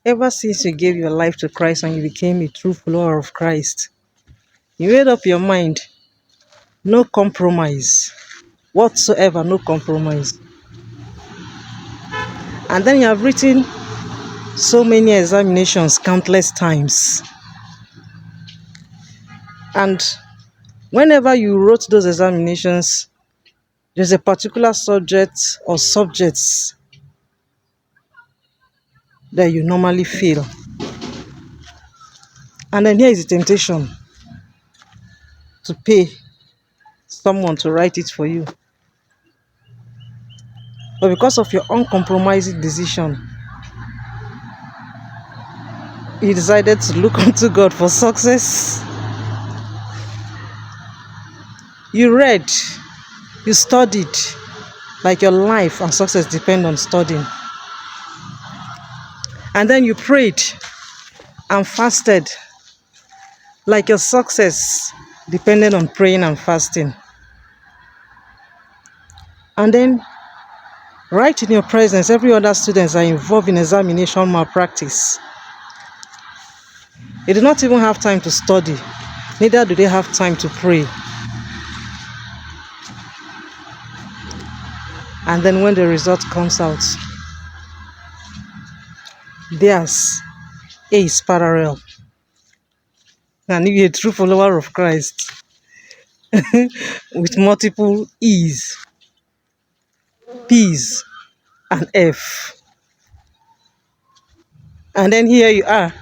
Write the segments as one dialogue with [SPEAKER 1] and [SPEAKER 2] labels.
[SPEAKER 1] Ever since you gave your life to Christ and you became a true follower of Christ, you made up your mind, no compromise, whatsoever, no compromise. And then you have written so many examinations countless times. And whenever you wrote those examinations, there's a particular subject or subjects that you normally fail. And then here is the temptation to pay someone to write it for you. But because of your uncompromising decision, you decided to look unto God for success. You read, you studied, like your life and success depend on studying. And then you prayed and fasted, like your success depended on praying and fasting. And then, right in your presence, every other students are involved in examination malpractice. They do not even have time to study, neither do they have time to pray. And then when the result comes out, theirs is parallel. And if you're a true follower of Christ, with multiple E's, P's, and F. And then here you are.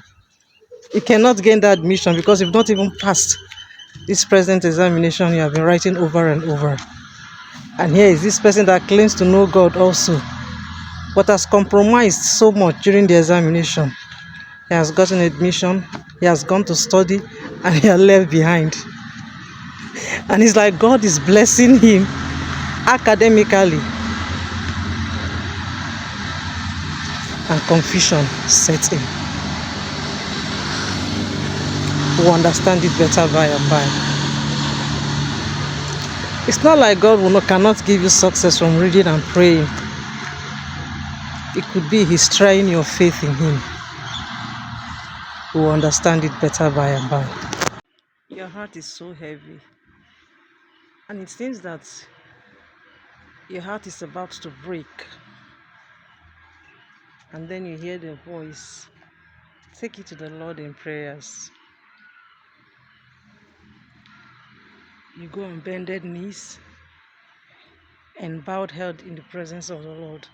[SPEAKER 1] You cannot gain that admission because you've not even passed this present examination you have been writing over and over. And here is this person that claims to know God also, but has compromised so much during the examination. He has gotten admission, he has gone to study, and he has left behind. And it's like God is blessing him academically. And confusion sets in. We'll understand it better by and by. It's not like God cannot give you success from reading and praying. It could be He's trying your faith in Him. We'll understand it better by and by. Your heart is so heavy. And it seems that your heart is about to break. And then you hear the voice. Take it to the Lord in prayers. You go on bended knees and bowed head in the presence of the Lord.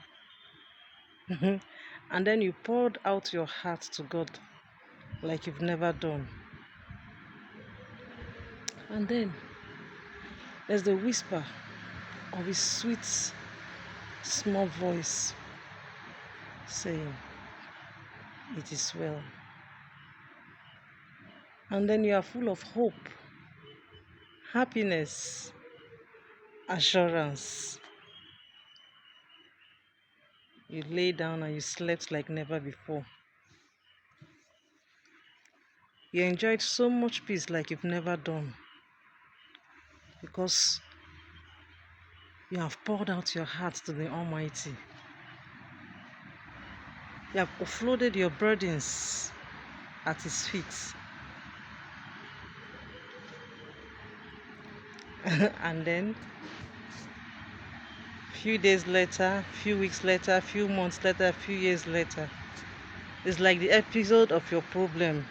[SPEAKER 1] And then you poured out your heart to God like you've never done. And then there's the whisper of His sweet, small voice saying, "It is well." And then you are full of hope, happiness, assurance. You lay down and you slept like never before. You enjoyed so much peace like you've never done, because you have poured out your heart to the Almighty. You have offloaded your burdens at His feet. And then, few days later, few weeks later, few months later, few years later, it's like the episode of your problem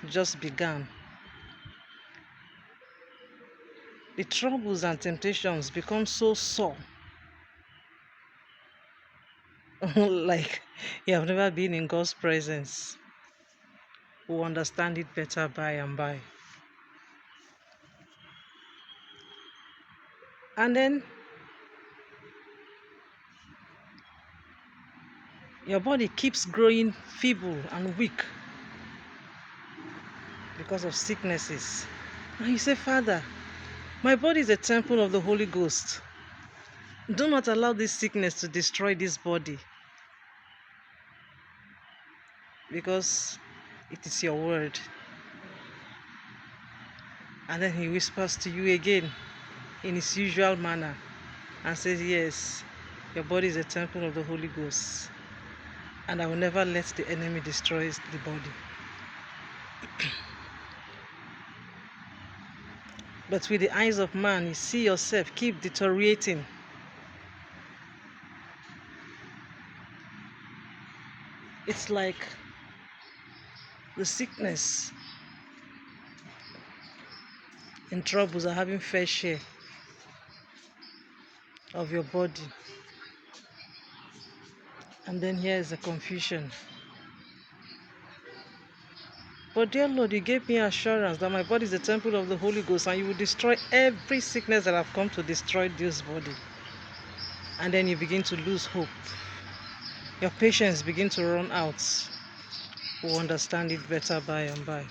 [SPEAKER 1] just began. The troubles and temptations become so sore, like you have never been in God's presence. We'll understand it better by and by. And then your body keeps growing feeble and weak because of sicknesses. And you say, "Father, my body is a temple of the Holy Ghost. Do not allow this sickness to destroy this body, because it is your word." And then He whispers to you again in His usual manner and says, "Yes, your body is a temple of the Holy Ghost. and I will never let the enemy destroy the body. But with the eyes of man, you see yourself keep deteriorating. It's like the sickness and troubles are having fair share of your body. And then here is the confusion. But dear Lord, you gave me assurance that my body is the temple of the Holy Ghost, and you will destroy every sickness that have come to destroy this body. And then you begin to lose hope. Your patience begin to run out. We'll understand it better by and by.